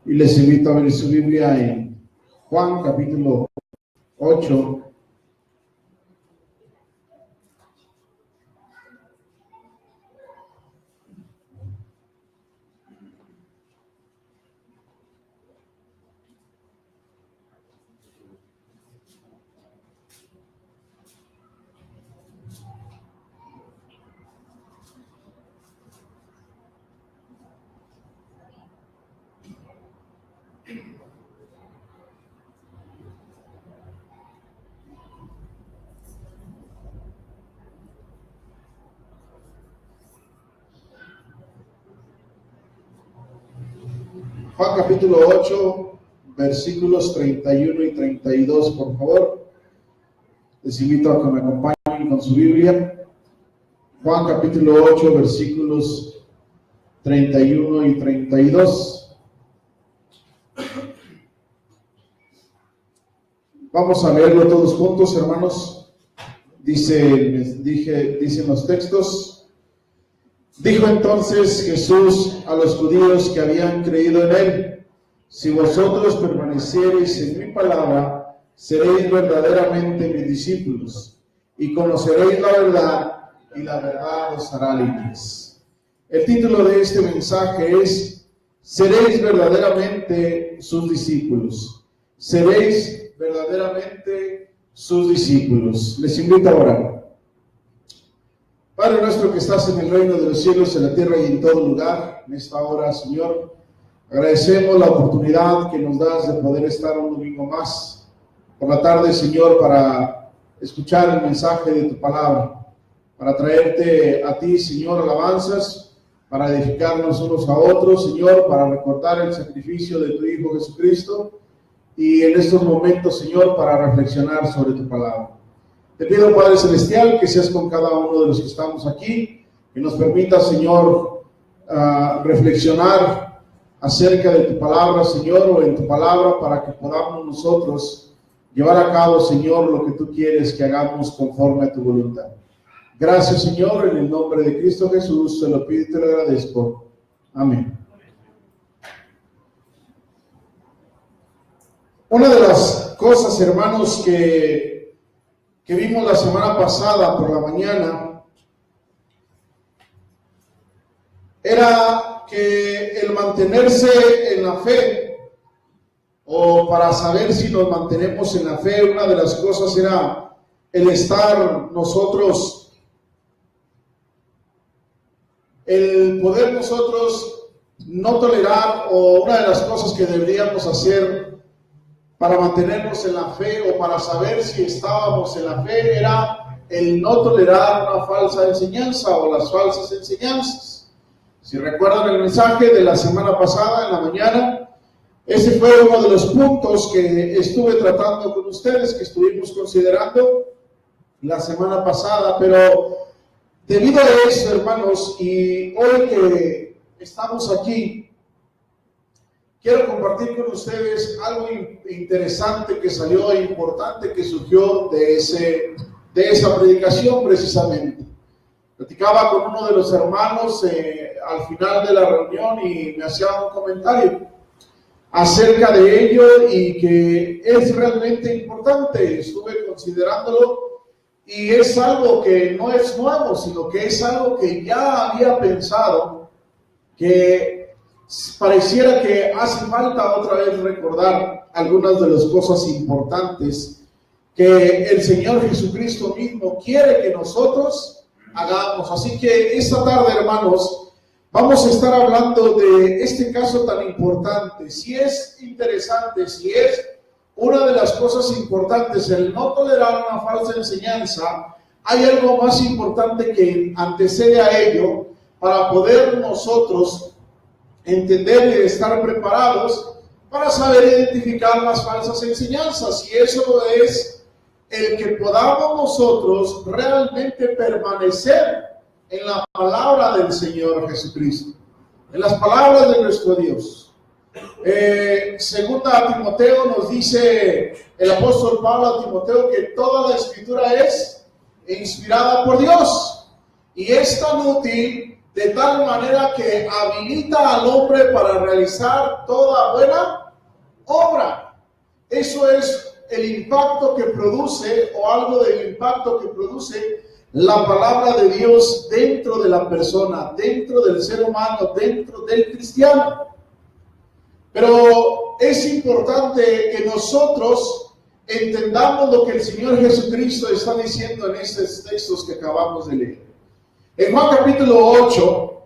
Y les invito a abrir su Biblia en Juan capítulo 8. Juan capítulo 8, versículos 31 y 32, por favor. Les invito a que me acompañen con su Biblia. Juan capítulo 8, versículos 31 y 32. Vamos a leerlo todos juntos, hermanos. Dicen los textos. Dijo entonces Jesús a los judíos que habían creído en él: si vosotros permaneciereis en mi palabra, seréis verdaderamente mis discípulos, y conoceréis la verdad, y la verdad os hará libres. El título de este mensaje es: seréis verdaderamente sus discípulos. Seréis verdaderamente sus discípulos. Les invito a orar. Padre nuestro que estás en el reino de los cielos, en la tierra y en todo lugar, en esta hora, Señor, agradecemos la oportunidad que nos das de poder estar un domingo más por la tarde, Señor, para escuchar el mensaje de tu palabra, para traerte a ti, Señor, alabanzas, para edificarnos unos a otros, Señor, para recordar el sacrificio de tu Hijo Jesucristo, y en estos momentos, Señor, para reflexionar sobre tu palabra. Te pido, Padre Celestial, que seas con cada uno de los que estamos aquí, que nos permita, Señor, reflexionar acerca de tu palabra, Señor, o en tu palabra, para que podamos nosotros llevar a cabo, Señor, lo que tú quieres que hagamos conforme a tu voluntad. Gracias, Señor, en el nombre de Cristo Jesús, te lo pido y te lo agradezco. Amén. Una de las cosas, hermanos, que vimos la semana pasada por la mañana era que el mantenerse en la fe, o para saber si nos mantenemos en la fe, una de las cosas era el estar nosotros, el poder nosotros no tolerar, o una de las cosas que deberíamos hacer para mantenernos en la fe, o para saber si estábamos en la fe, era el no tolerar una falsa enseñanza o las falsas enseñanzas. Si recuerdan el mensaje de la semana pasada en la mañana, ese fue uno de los puntos que estuve tratando con ustedes, que estuvimos considerando la semana pasada. Pero debido a eso, hermanos, y hoy que estamos aquí, quiero compartir con ustedes algo interesante que salió e importante que surgió de esa predicación precisamente. Platicaba con uno de los hermanos al final de la reunión y me hacía un comentario acerca de ello, y que es realmente importante. Estuve considerándolo y es algo que no es nuevo, sino que es algo que ya había pensado, que pareciera que hace falta otra vez recordar algunas de las cosas importantes que el Señor Jesucristo mismo quiere que nosotros hagamos. Así que esta tarde, hermanos, vamos a estar hablando de este caso tan importante. Si es interesante, si es una de las cosas importantes, el no tolerar una falsa enseñanza, hay algo más importante que antecede a ello para poder nosotros entender y estar preparados para saber identificar las falsas enseñanzas. Y eso es el que podamos nosotros realmente permanecer en la palabra del Señor Jesucristo, en las palabras de nuestro Dios. Segunda a Timoteo nos dice el apóstol Pablo a Timoteo que toda la escritura es inspirada por Dios y es tan útil de tal manera que habilita al hombre para realizar toda buena obra. Eso es el impacto que produce, o algo del impacto que produce la palabra de Dios dentro de la persona, dentro del ser humano, dentro del cristiano. Pero es importante que nosotros entendamos lo que el Señor Jesucristo está diciendo en estos textos que acabamos de leer. En Juan capítulo 8,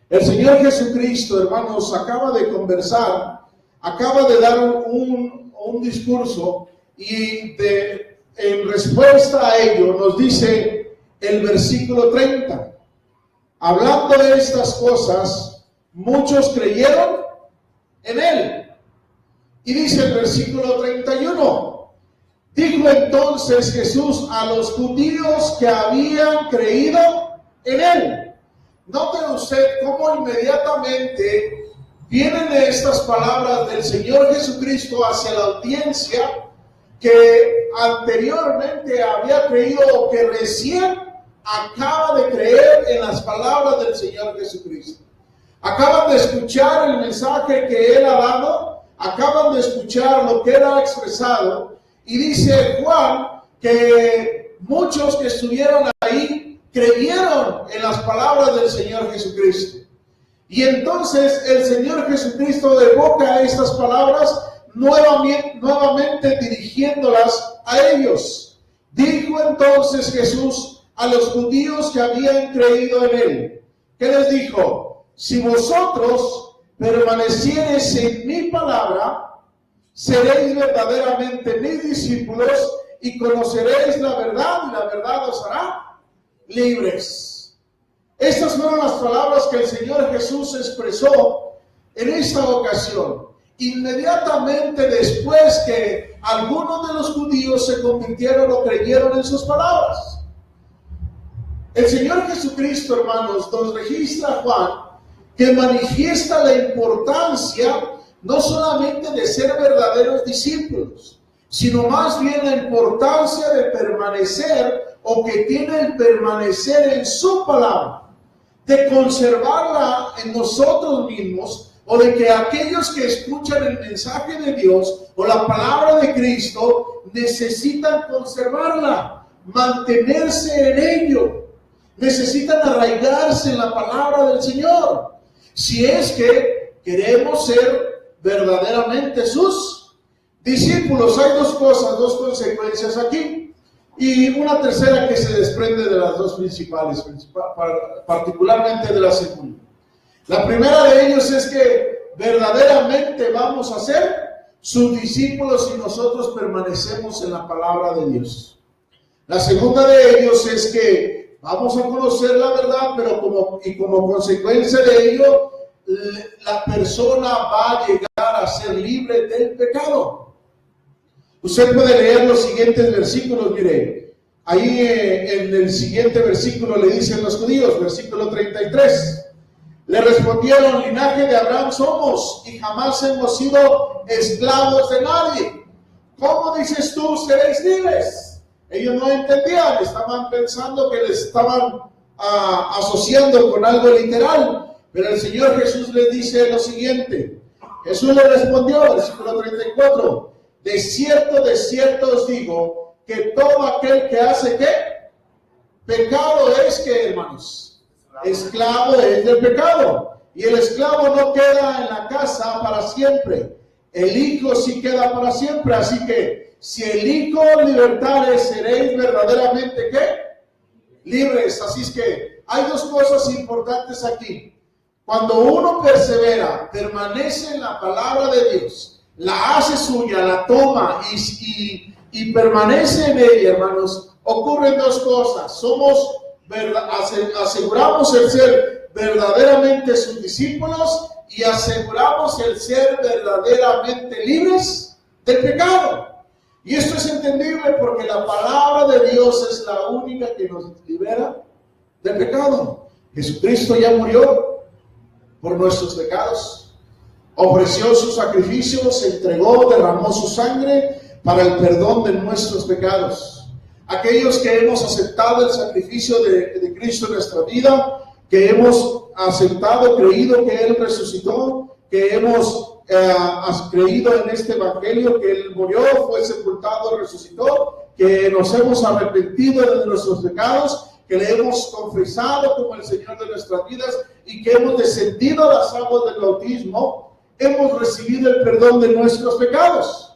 el Señor Jesucristo, hermanos, acaba de conversar, acaba de dar un discurso, y en respuesta a ello nos dice el versículo 30, hablando de estas cosas, muchos creyeron en él. Y dice el versículo 31, dijo entonces Jesús a los judíos que habían creído en él. Note usted cómo inmediatamente vienen estas palabras del Señor Jesucristo hacia la audiencia que anteriormente había creído, o que recién acaba de creer en las palabras del Señor Jesucristo. Acaban de escuchar el mensaje que Él ha dado, acaban de escuchar lo que Él ha expresado, y dice Juan que muchos que estuvieron ahí creyeron en las palabras del Señor Jesucristo. Y entonces el Señor Jesucristo evoca estas palabras nuevamente dirigiéndolas a ellos. Dijo entonces Jesús a los judíos que habían creído en él. ¿Qué les dijo? Si vosotros permaneciereis en mi palabra, seréis verdaderamente mis discípulos y conoceréis la verdad, y la verdad os hará libres. Estas fueron las palabras que el Señor Jesús expresó en esta ocasión, inmediatamente después que algunos de los judíos se convirtieron o creyeron en sus palabras. El Señor Jesucristo, hermanos, nos registra Juan, que manifiesta la importancia no solamente de ser verdaderos discípulos, sino más bien la importancia de permanecer, o que tiene el permanecer en su palabra, de conservarla en nosotros mismos, o de que aquellos que escuchan el mensaje de Dios o la palabra de Cristo necesitan conservarla, mantenerse en ello, necesitan arraigarse en la palabra del Señor, si es que queremos ser verdaderamente sus discípulos. Hay dos cosas, dos consecuencias aquí, y una tercera que se desprende de las dos principales, particularmente de la segunda. La primera de ellos es que verdaderamente vamos a ser sus discípulos si nosotros permanecemos en la palabra de Dios. La segunda de ellos es que vamos a conocer la verdad, pero como consecuencia de ello, la persona va a llegar a ser libre del pecado. Usted puede leer los siguientes versículos, mire, ahí en el siguiente versículo le dicen los judíos, versículo 33. Le respondieron, linaje de Abraham somos, y jamás hemos sido esclavos de nadie. ¿Cómo dices tú, seréis libres? Ellos no entendían, estaban pensando que les estaban asociando con algo literal. Pero el Señor Jesús les dice lo siguiente. Jesús le respondió, versículo 34, de cierto os digo, que todo aquel que hace, ¿qué? Pecado es, ¿qué, hermanos? Esclavo es del pecado, y el esclavo no queda en la casa para siempre, el hijo sí queda para siempre. Así que si el hijo libertare, seréis verdaderamente ¿qué? Libres. Así es que hay dos cosas importantes aquí. Cuando uno persevera, permanece en la palabra de Dios, la hace suya, la toma y permanece en ella, hermanos, ocurren dos cosas. Aseguramos el ser verdaderamente sus discípulos, y aseguramos el ser verdaderamente libres del pecado. Y esto es entendible porque la palabra de Dios es la única que nos libera del pecado. Jesucristo ya murió por nuestros pecados, ofreció su sacrificio, se entregó, derramó su sangre para el perdón de nuestros pecados. Aquellos que hemos aceptado el sacrificio de Cristo en nuestra vida, que hemos aceptado, creído que Él resucitó, que hemos creído en este evangelio, que Él murió, fue sepultado, resucitó, que nos hemos arrepentido de nuestros pecados, que le hemos confesado como el Señor de nuestras vidas y que hemos descendido a las aguas del bautismo, hemos recibido el perdón de nuestros pecados.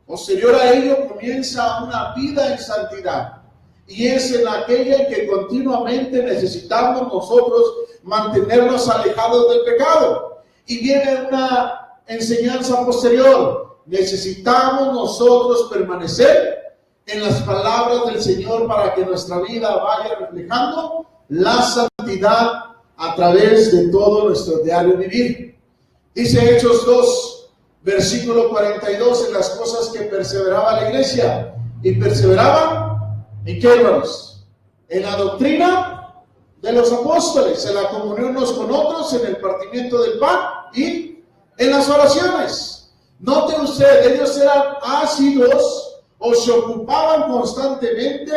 Posterior a ello comienza una vida en santidad, y es en aquella en que continuamente necesitamos nosotros mantenernos alejados del pecado. Y viene una enseñanza posterior: necesitamos nosotros permanecer en las palabras del Señor para que nuestra vida vaya reflejando la santidad a través de todo nuestro diario vivir. Dice Hechos 2, versículo 42, en las cosas que perseveraba la iglesia. ¿Y perseveraban en qué, hermanos? En la doctrina de los apóstoles, en la comunión unos con otros, en el partimiento del pan y en las oraciones. Note usted, ellos eran asiduos o se ocupaban constantemente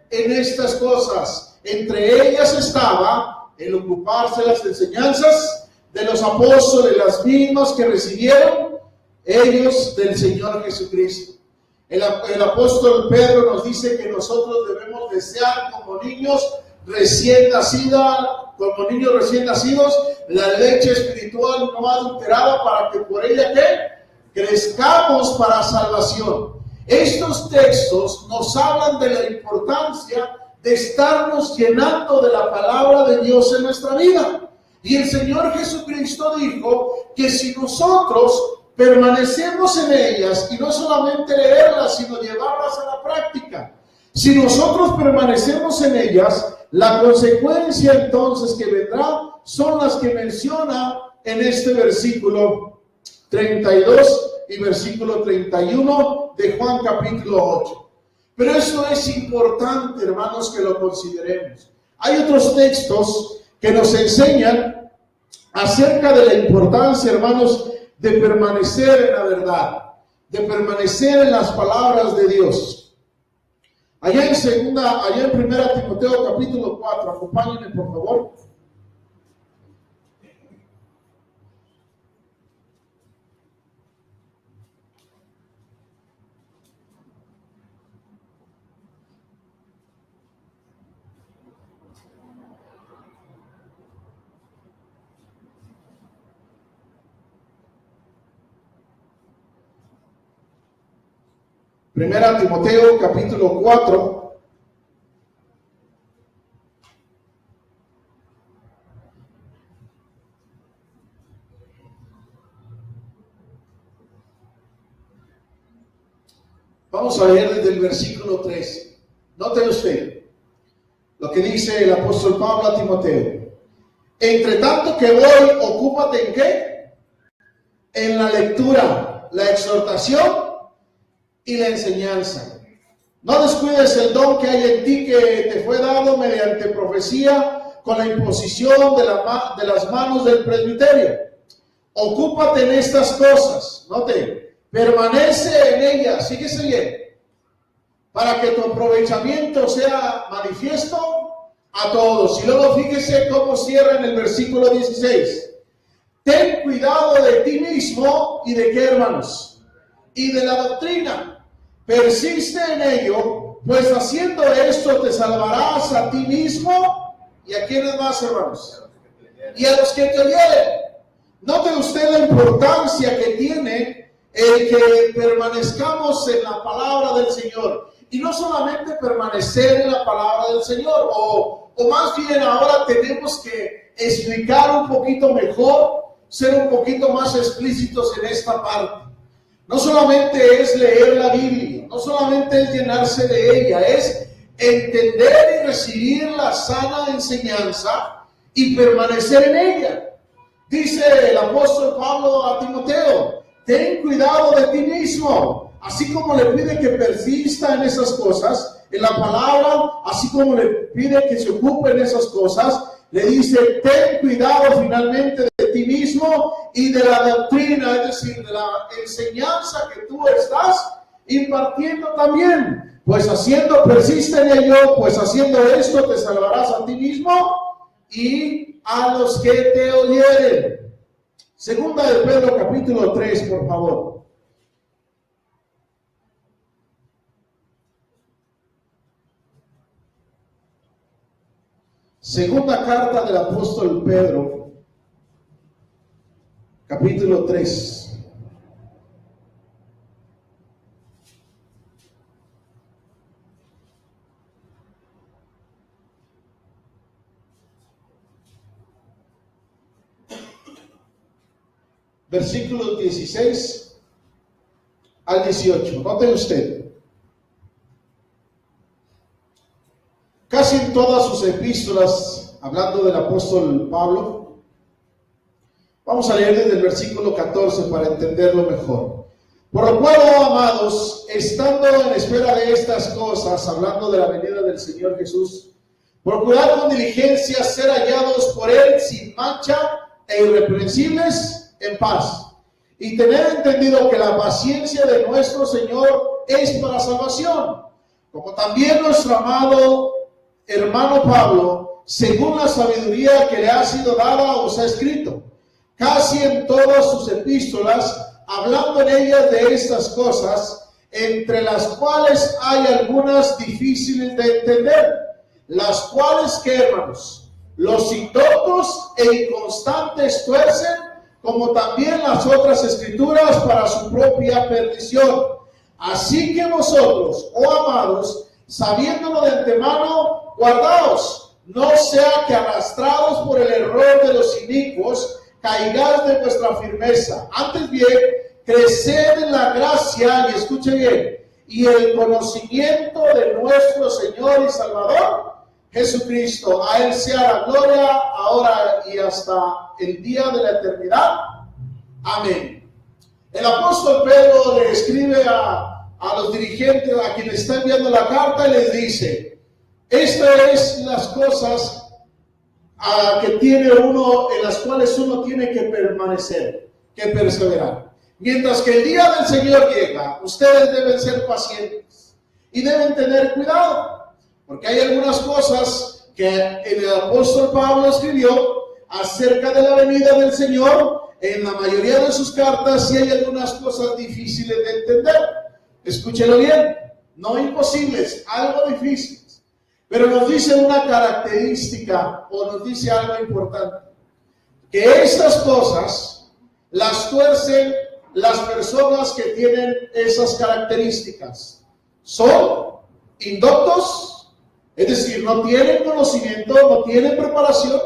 en estas cosas. Entre ellas estaba el ocuparse de las enseñanzas de los apóstoles, las mismas que recibieron ellos del Señor Jesucristo. El apóstol Pedro nos dice que nosotros debemos desear como niños recién nacidos la leche espiritual no adulterada, para que por ella crezcamos para salvación. Estos textos nos hablan de la importancia de estarnos llenando de la palabra de Dios en nuestra vida. Y el Señor Jesucristo dijo que si nosotros permanecemos en ellas, y no solamente leerlas, sino llevarlas a la práctica, si nosotros permanecemos en ellas, la consecuencia entonces que vendrá son las que menciona en este versículo 32 y versículo 31 de Juan capítulo 8. Pero esto es importante, hermanos, que lo consideremos. Hay otros textos que nos enseñan acerca de la importancia, hermanos, de permanecer en la verdad, de permanecer en las palabras de Dios. Allá en Primera Timoteo capítulo 4, acompáñenme por favor. Primera Timoteo capítulo 4. Vamos a leer desde el versículo 3. Note usted lo que dice el apóstol Pablo a Timoteo. Entre tanto que voy, ocúpate ¿en qué? En la lectura, la exhortación y la enseñanza. No descuides el don que hay en ti, que te fue dado mediante profecía con la imposición de las manos del presbiterio. Ocúpate en estas cosas. Note, permanece en ellas, síguese bien, para que tu aprovechamiento sea manifiesto a todos. Y luego fíjese cómo cierra en el versículo 16. Ten cuidado de ti mismo y de qué, hermanos, y de la doctrina. Persiste en ello, pues haciendo esto te salvarás a ti mismo y a quienes más, hermanos, y a los que te oyeren. Note usted la importancia que tiene el que permanezcamos en la palabra del Señor. Y no solamente permanecer en la palabra del Señor, o más bien ahora tenemos que explicar un poquito mejor, ser un poquito más explícitos en esta parte. No solamente es leer la Biblia, no solamente es llenarse de ella, es entender y recibir la sana enseñanza y permanecer en ella. Dice el apóstol Pablo a Timoteo, ten cuidado de ti mismo, así como le pide que persista en esas cosas, en la palabra, así como le pide que se ocupe en esas cosas, le dice, ten cuidado finalmente de ti mismo y de la doctrina, es decir, de la enseñanza que tú estás impartiendo también. Pues persiste en ello, pues haciendo esto te salvarás a ti mismo y a los que te oyeren. Segunda de Pedro capítulo 3, por favor. Segunda carta del apóstol Pedro, capítulo 3. Versículos 16 al 18. Note usted. Casi en todas sus epístolas, hablando del apóstol Pablo, vamos a leer desde el versículo 14 para entenderlo mejor. Por lo cual, oh amados, estando en espera de estas cosas, hablando de la venida del Señor Jesús, procurad con diligencia ser hallados por Él sin mancha e irreprensibles en paz, y tener entendido que la paciencia de nuestro Señor es para salvación, como también nuestro amado hermano Pablo, según la sabiduría que le ha sido dada, os ha escrito, casi en todas sus epístolas, hablando en ellas de estas cosas, entre las cuales hay algunas difíciles de entender, las cuales, que hermanos, los indoctos e inconstantes tuercen, como también las otras escrituras, para su propia perdición. Así que vosotros, oh amados, sabiéndolo de antemano, guardaos, no sea que arrastrados por el error de los inicuos, caigáis de vuestra firmeza. Antes bien, creced en la gracia, y escuche bien, y el conocimiento de nuestro Señor y Salvador Jesucristo. A Él sea la gloria, ahora y hasta el día de la eternidad. Amén. El apóstol Pedro le escribe a los dirigentes, a quien está enviando la carta, y les dice: estas es las cosas que tiene uno, en las cuales uno tiene que permanecer, que perseverar. Mientras que el día del Señor llega, ustedes deben ser pacientes y deben tener cuidado, porque hay algunas cosas que el apóstol Pablo escribió acerca de la venida del Señor. En la mayoría de sus cartas sí hay algunas cosas difíciles de entender. Escúchelo bien, no imposibles, algo difíciles, pero nos dice una característica, o nos dice algo importante, que estas cosas las tuercen las personas que tienen esas características. Son indoctos, es decir, no tienen conocimiento, no tienen preparación,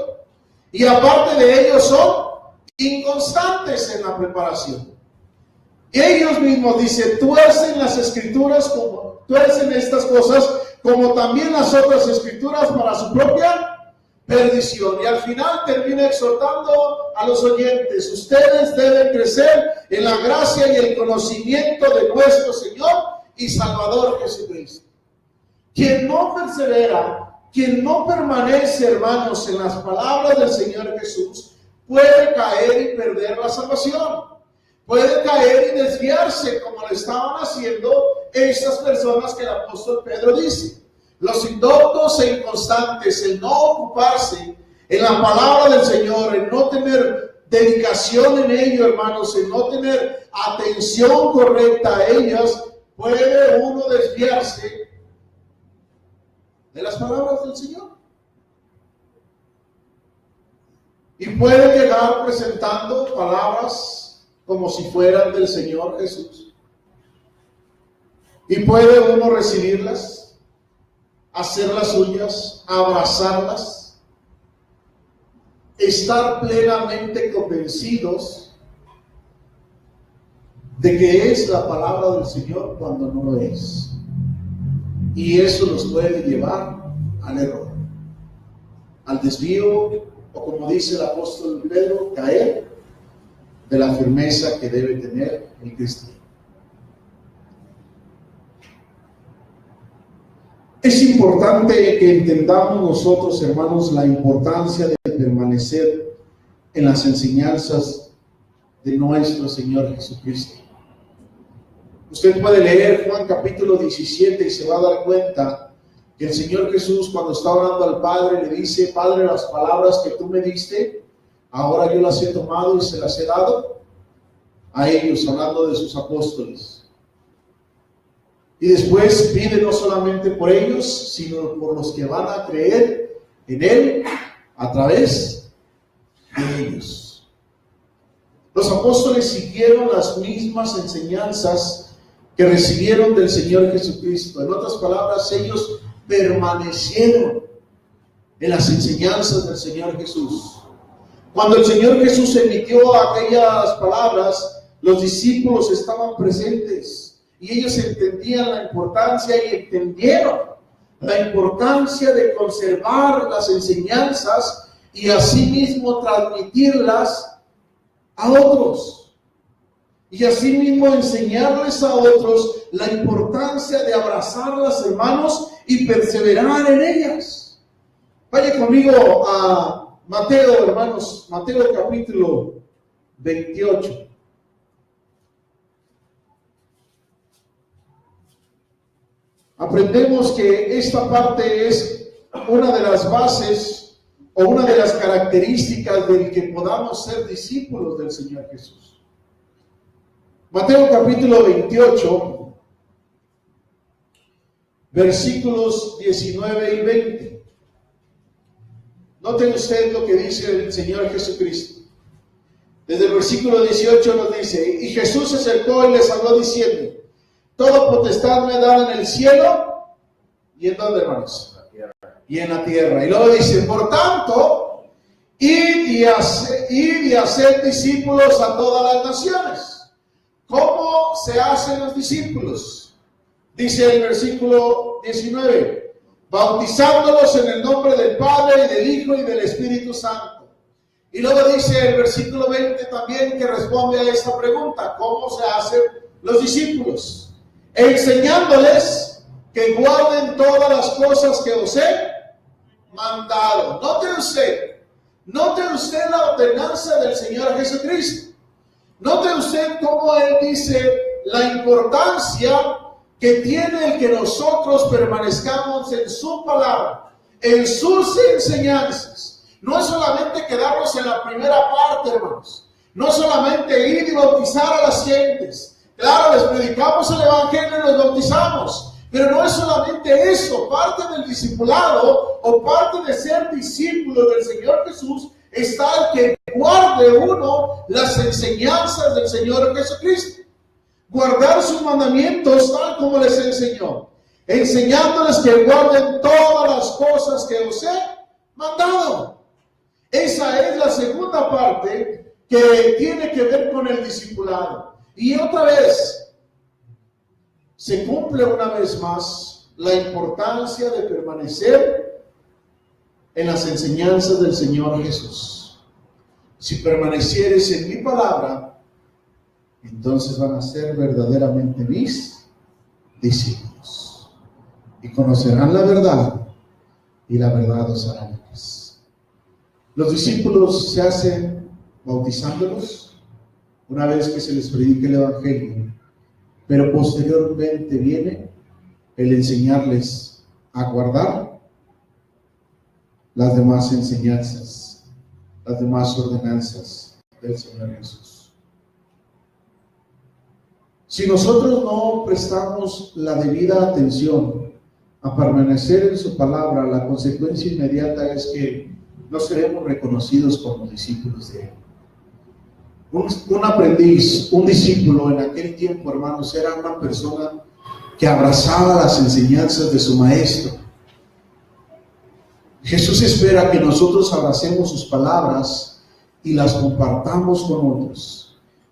y aparte de ello son inconstantes en la preparación. Y ellos mismos dicen, tuercen las escrituras, como tuercen estas cosas, como también las otras escrituras, para su propia perdición. Y al final termina exhortando a los oyentes: ustedes deben crecer en la gracia y el conocimiento de nuestro Señor y Salvador Jesucristo. Quien no persevera, quien no permanece, hermanos, en las palabras del Señor Jesús, puede caer y perder la salvación. Puede caer y desviarse, como le estaban haciendo estas personas que el apóstol Pedro dice. Los indoctos e inconstantes, el no ocuparse en la palabra del Señor, el no tener dedicación en ello, hermanos, el no tener atención correcta a ellas, puede uno desviarse de las palabras del Señor. Y puede llegar presentando palabras como si fueran del Señor Jesús. Y puede uno recibirlas, hacerlas suyas, abrazarlas, estar plenamente convencidos de que es la palabra del Señor cuando no lo es. Y eso nos puede llevar al error, al desvío, o como dice el apóstol Pedro, caer de la firmeza que debe tener el cristiano. Es importante que entendamos nosotros, hermanos, la importancia de permanecer en las enseñanzas de nuestro Señor Jesucristo. Usted puede leer Juan capítulo 17 y se va a dar cuenta que el Señor Jesús, cuando está orando al Padre, le dice: Padre, las palabras que tú me diste, ahora yo las he tomado y se las he dado a ellos, hablando de sus apóstoles. Y después pide no solamente por ellos, sino por los que van a creer en Él a través de ellos. Los apóstoles siguieron las mismas enseñanzas que recibieron del Señor Jesucristo. En otras palabras, ellos permanecieron en las enseñanzas del Señor Jesús. Cuando el Señor Jesús emitió aquellas palabras, los discípulos estaban presentes y ellos entendían la importancia y entendieron la importancia de conservar las enseñanzas y asimismo transmitirlas a otros. Y asimismo enseñarles a otros la importancia de abrazarlas, hermanos, y perseverar en ellas. Vaya conmigo a Mateo, hermanos, Mateo capítulo 28. Aprendemos que esta parte es una de las bases o una de las características del que podamos ser discípulos del Señor Jesús. Mateo capítulo 28, versículos 19 y 20. Noten usted lo que dice el Señor Jesucristo. Desde el versículo 18 nos dice: y Jesús se acercó y les habló diciendo: toda potestad me da en el cielo y en donde, hermanos, y en la tierra. Y luego dice: por tanto, id y haced discípulos a todas las naciones. ¿Cómo se hacen los discípulos? Dice el versículo 19: bautizándolos en el nombre del Padre, y del Hijo, y del Espíritu Santo. Y luego dice el versículo 20 también, que responde a esta pregunta: ¿cómo se hacen los discípulos? Enseñándoles que guarden todas las cosas que os he mandado. Note usted la ordenanza del Señor Jesucristo. Note usted cómo Él dice la importancia que tiene el que nosotros permanezcamos en su palabra, en sus enseñanzas. No es solamente quedarnos en la primera parte, hermanos. No es solamente ir y bautizar a las gentes. Claro, les predicamos el Evangelio y los bautizamos, pero no es solamente eso. Parte del discipulado o parte de ser discípulo del Señor Jesús está el que guarde uno las enseñanzas del Señor Jesucristo. Guardar sus mandamientos tal como les enseñó, enseñándoles que guarden todas las cosas que os he mandado. Esa es la segunda parte que tiene que ver con el discipulado. Y otra vez, se cumple una vez más la importancia de permanecer en las enseñanzas del Señor Jesús. Si permanecieres en mi palabra, entonces van a ser verdaderamente mis discípulos. Y conocerán la verdad, y la verdad os hará libres. Los discípulos se hacen bautizándolos una vez que se les predique el Evangelio, pero posteriormente viene el enseñarles a guardar las demás enseñanzas, las demás ordenanzas del Señor Jesús. Si nosotros no prestamos la debida atención a permanecer en su palabra, la consecuencia inmediata es que no seremos reconocidos como discípulos de Él. Un aprendiz, un discípulo en aquel tiempo, hermanos, era una persona que abrazaba las enseñanzas de su maestro. Jesús espera que nosotros abracemos sus palabras y las compartamos con otros.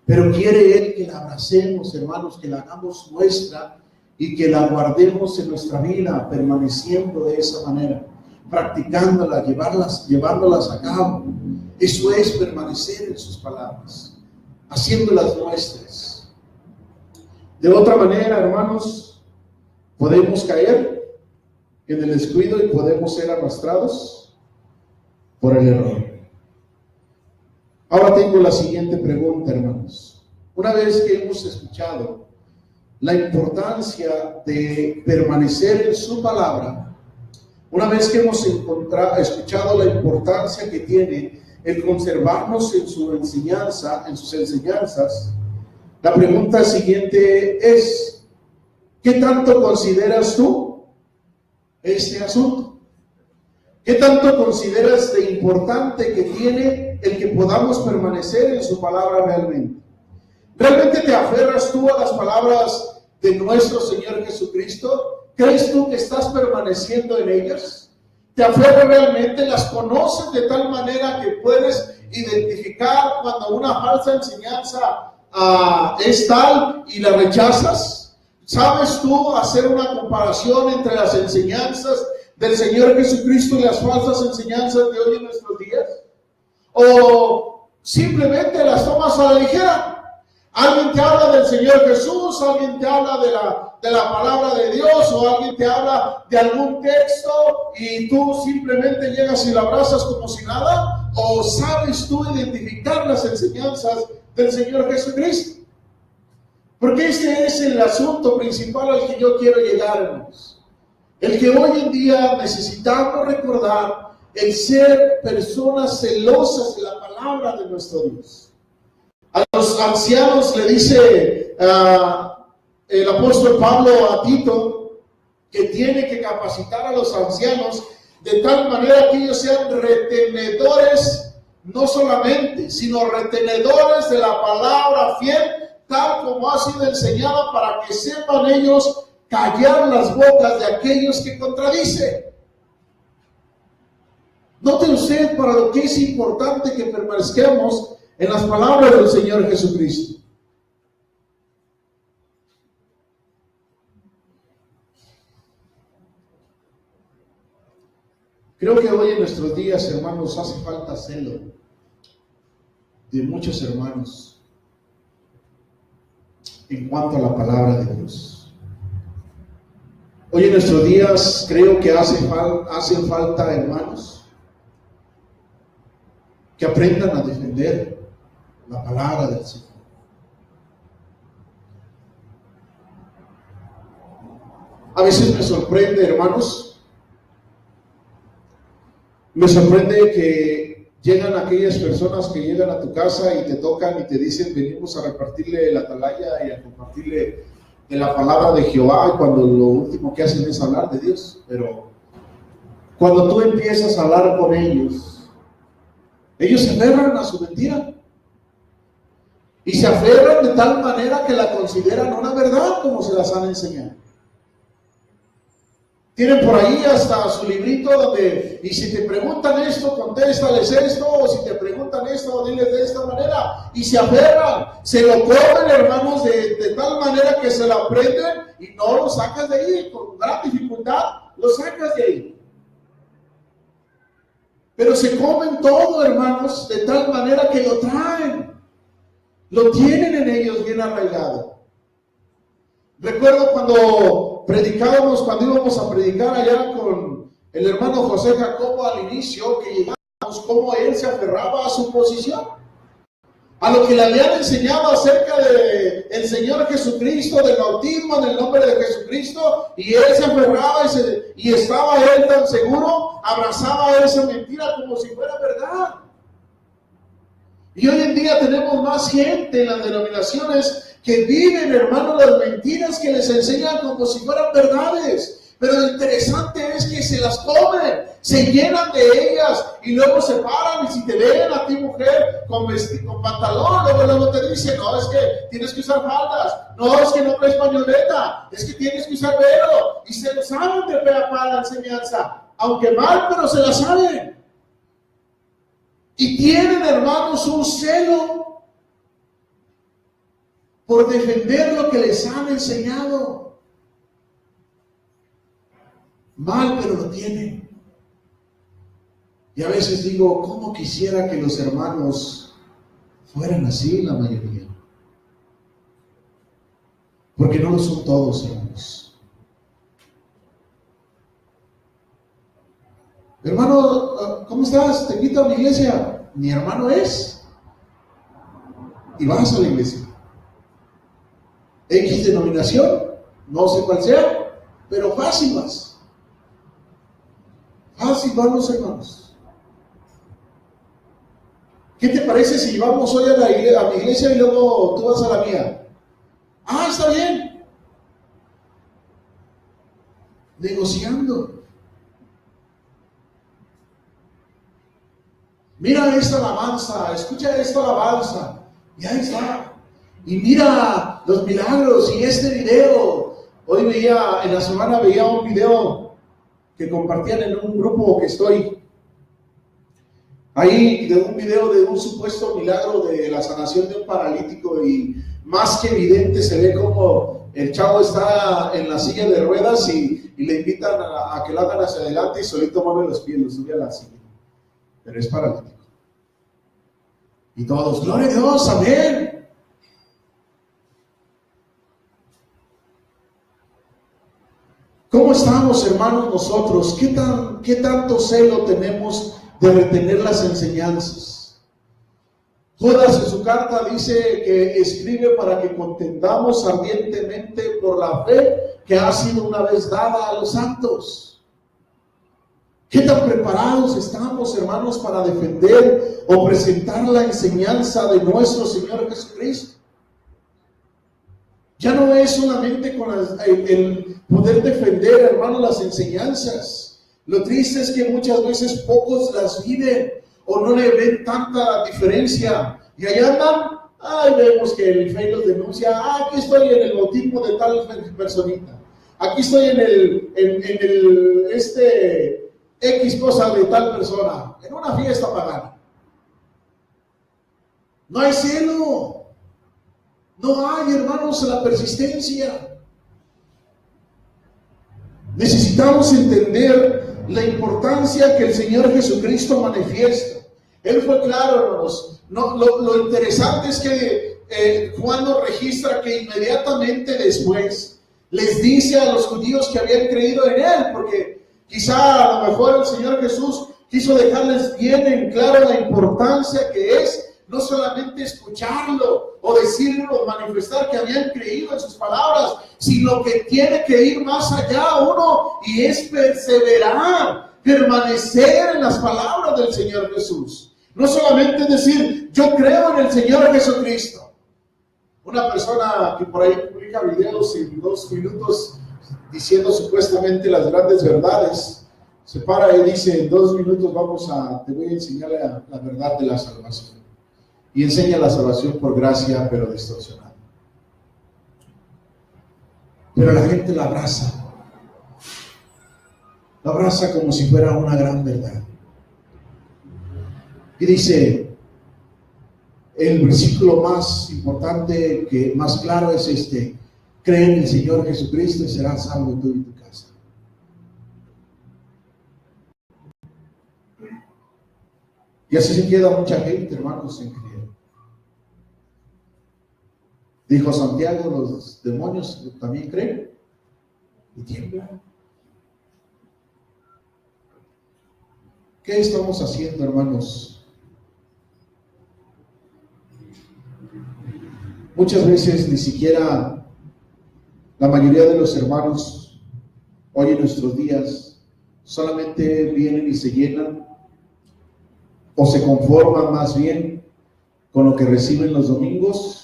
Pero quiere Él que la abracemos, hermanos, que la hagamos nuestra y que la guardemos en nuestra vida, permaneciendo de esa manera, practicándola, llevándolas a cabo. Eso es permanecer en sus palabras, haciéndolas nuestras. De otra manera, hermanos, podemos caer en el descuido y podemos ser arrastrados por el error. Ahora tengo la siguiente pregunta, hermanos. Una vez que hemos escuchado la importancia de permanecer en su palabra, Una vez que hemos escuchado la importancia que tiene el conservarnos en su enseñanza, en sus enseñanzas, la pregunta siguiente es: ¿qué tanto consideras tú este asunto? ¿Qué tanto consideras de importante que tiene el que podamos permanecer en su palabra realmente? ¿Realmente te aferras tú a las palabras de nuestro Señor Jesucristo? ¿Crees tú que estás permaneciendo en ellas? ¿Te aferras realmente? ¿Las conoces de tal manera que puedes identificar cuando una falsa enseñanza es tal y la rechazas? ¿Sabes tú hacer una comparación entre las enseñanzas del Señor Jesucristo y las falsas enseñanzas de hoy en nuestros días? ¿O simplemente las tomas a la ligera? Alguien te habla del Señor Jesús, alguien te habla de la palabra de Dios, o alguien te habla de algún texto y tú simplemente llegas y lo abrazas como si nada, o sabes tú identificar las enseñanzas del Señor Jesucristo. Porque este es el asunto principal al que yo quiero llegar, hermanos. El que hoy en día necesitamos recordar el ser personas celosas de la palabra de nuestro Dios. A los ancianos le dice el apóstol Pablo a Tito que tiene que capacitar a los ancianos de tal manera que ellos sean retenedores, no solamente, sino retenedores de la palabra fiel, tal como ha sido enseñada, para que sepan ellos callar las bocas de aquellos que contradicen. Note usted para lo que es importante que permanezcamos en las palabras del Señor Jesucristo. Creo que hoy en nuestros días, hermanos, hace falta celo de muchos hermanos en cuanto a la palabra de Dios. Hoy en nuestros días creo que hacen falta hermanos que aprendan a defender la palabra del Señor. A veces me sorprende, hermanos, me sorprende que llegan aquellas personas que llegan a tu casa y te tocan y te dicen: venimos a repartirle la atalaya y a compartirle de la palabra de Jehová, y cuando lo último que hacen es hablar de Dios. Pero cuando tú empiezas a hablar con ellos se aferran a su mentira. Y se aferran de tal manera que la consideran una verdad como se las han enseñado. Tienen por ahí hasta su librito donde, y si te preguntan esto, contéstales esto, o si te preguntan esto, diles de esta manera, y se aferran, se lo comen, hermanos, de tal manera que se lo aprenden y no lo sacas de ahí, con gran dificultad lo sacas de ahí. Pero se comen todo, hermanos, de tal manera que lo traen. Lo tienen en ellos bien arraigado. Recuerdo cuando íbamos a predicar allá con el hermano José Jacobo al inicio, que llegamos, cómo él se aferraba a su posición, a lo que le habían enseñado acerca del Señor Jesucristo, del bautismo en el nombre de Jesucristo, y él se aferraba y estaba él tan seguro, abrazaba esa mentira como si fuera verdad. Y hoy en día tenemos más gente en las denominaciones que viven, hermanos, las mentiras que les enseñan como si fueran verdades. Pero lo interesante es que se las comen, se llenan de ellas y luego se paran, y si te ven a ti, mujer, con pantalón, luego te dicen: no, es que tienes que usar faldas, no, es que no traes pañoleta, es que tienes que usar velo, y se lo saben de pe a pa la enseñanza, aunque mal, pero se la saben. Y tienen, hermanos, un celo por defender lo que les han enseñado. Mal, pero lo tienen. Y a veces digo: ¿cómo quisiera que los hermanos fueran así, la mayoría? Porque no lo son todos, hermanos. Hermano, ¿cómo estás? Te invito a mi iglesia. Mi hermano es. Y vas a la iglesia. X denominación, no sé cuál sea, pero fácil vas. fácil, vamos hermanos. ¿Qué te parece si vamos hoy a mi iglesia y luego tú vas a la mía? Ah, está bien. Negociando. Mira esta alabanza, escucha esta alabanza. Y ahí está. Y mira los milagros y este video. Hoy en la semana veía un video que compartían en un grupo que estoy. Ahí de un video de un supuesto milagro de la sanación de un paralítico y más que evidente se ve como el chavo está en la silla de ruedas y le invitan a que lo hagan hacia adelante y solito mueve los pies, lo sube a la silla. Pero es paralítico. Y todos, gloria a Dios, amén. ¿Cómo estamos, hermanos, nosotros? ¿Qué tanto celo tenemos de retener las enseñanzas? Judas en su carta dice que escribe para que contendamos ardientemente por la fe que ha sido una vez dada a los santos. ¿Qué tan preparados estamos, hermanos, para defender o presentar la enseñanza de nuestro Señor Jesucristo? Ya no es solamente con el poder defender, hermanos, las enseñanzas. Lo triste es que muchas veces pocos las viven o no le ven tanta diferencia. Y allá andan, vemos que el Facebook los denuncia, aquí estoy en el bautismo de tal personita. Aquí estoy en el X cosa de tal persona, en una fiesta pagana. No hay celo. No hay, hermanos, la persistencia. Necesitamos entender la importancia que el Señor Jesucristo manifiesta. Él fue claro, hermanos. No, lo interesante es que Juan nos registra que inmediatamente después les dice a los judíos que habían creído en Él, porque quizá a lo mejor el Señor Jesús quiso dejarles bien en claro la importancia que es no solamente escucharlo o decirlo o manifestar que habían creído en sus palabras, sino que tiene que ir más allá uno y es perseverar, permanecer en las palabras del Señor Jesús. No solamente decir, yo creo en el Señor Jesucristo. Una persona que por ahí publica videos en 2 minutos diciendo supuestamente las grandes verdades, se para y dice, en 2 minutos te voy a enseñar la verdad de la salvación. Y enseña la salvación por gracia, pero distorsionada. Pero la gente la abraza como si fuera una gran verdad. Y dice, el versículo más importante, más claro es este: cree en el Señor Jesucristo y serás salvo tú y tu casa. Y así se queda mucha gente, hermanos, sin creer. Dijo Santiago, los demonios también creen y tiemblan. ¿Qué estamos haciendo, hermanos? Muchas veces ni siquiera la mayoría de los hermanos hoy en nuestros días solamente vienen y se llenan o se conforman más bien con lo que reciben los domingos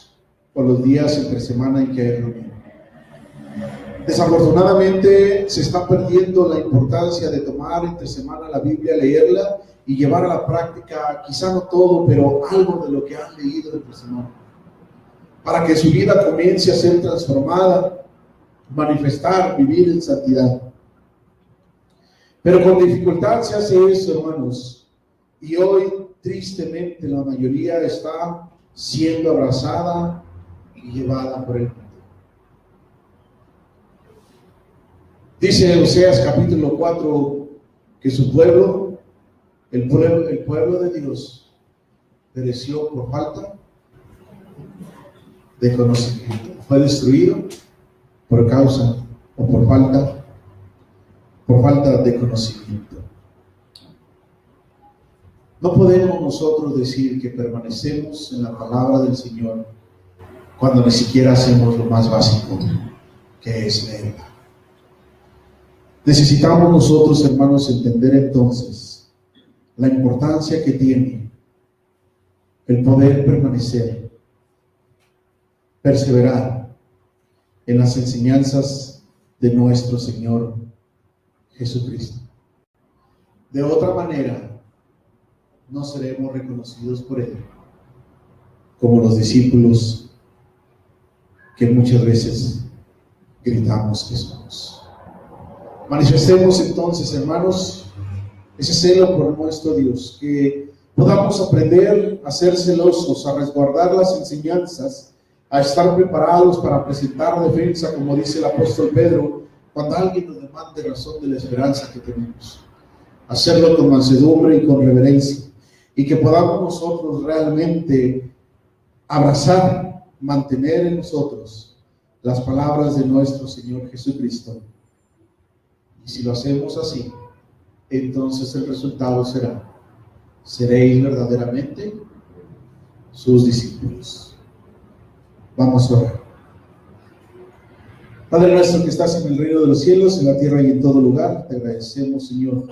o los días entre semana en que hay reunión. Desafortunadamente se está perdiendo la importancia de tomar entre semana la Biblia, leerla y llevar a la práctica, quizá no todo, pero algo de lo que han leído entre semana, para que su vida comience a ser transformada, manifestar, vivir en santidad. Pero con dificultad se hace eso, hermanos, y hoy tristemente la mayoría está siendo abrazada y llevada por el mundo. Dice Oseas capítulo 4 que su pueblo, el pueblo de Dios, pereció por falta de conocimiento. Fue destruido por causa o por falta de conocimiento. No podemos nosotros decir que permanecemos en la palabra del Señor cuando ni siquiera hacemos lo más básico, que es leerla. Necesitamos nosotros, hermanos, entender entonces la importancia que tiene el poder permanecer, perseverar en las enseñanzas de nuestro Señor Jesucristo. De otra manera, no seremos reconocidos por Él como los discípulos que muchas veces gritamos que somos. Manifestemos entonces, hermanos, ese celo por nuestro Dios, que podamos aprender a ser celosos, a resguardar las enseñanzas, a estar preparados para presentar defensa, como dice el apóstol Pedro, cuando alguien nos demande razón de la esperanza que tenemos. Hacerlo con mansedumbre y con reverencia, y que podamos nosotros realmente abrazar, mantener en nosotros las palabras de nuestro Señor Jesucristo. Y si lo hacemos así, entonces el resultado será: seréis verdaderamente sus discípulos. Vamos a orar. Padre nuestro que estás en el reino de los cielos, en la tierra y en todo lugar, te agradecemos, Señor,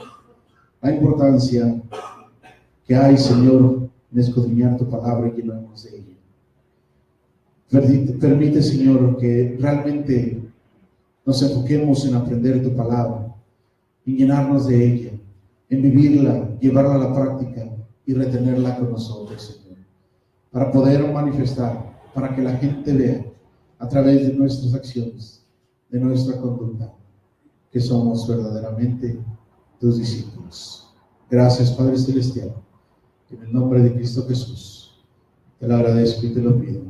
la importancia que hay, Señor, en escudriñar tu palabra y llenarnos de ella. Permite, Señor, que realmente nos enfoquemos en aprender tu palabra, en llenarnos de ella, en vivirla, llevarla a la práctica y retenerla con nosotros, Señor, para poder manifestar, para que la gente vea a través de nuestras acciones, de nuestra conducta, que somos verdaderamente tus discípulos. Gracias, Padre Celestial. En el nombre de Cristo Jesús, te lo agradezco y te lo pido.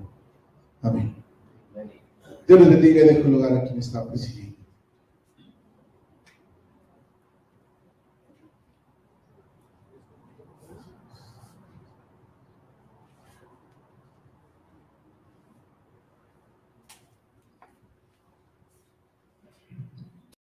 Amén. Dios les bendiga y dejo lugar a quien está presidiendo.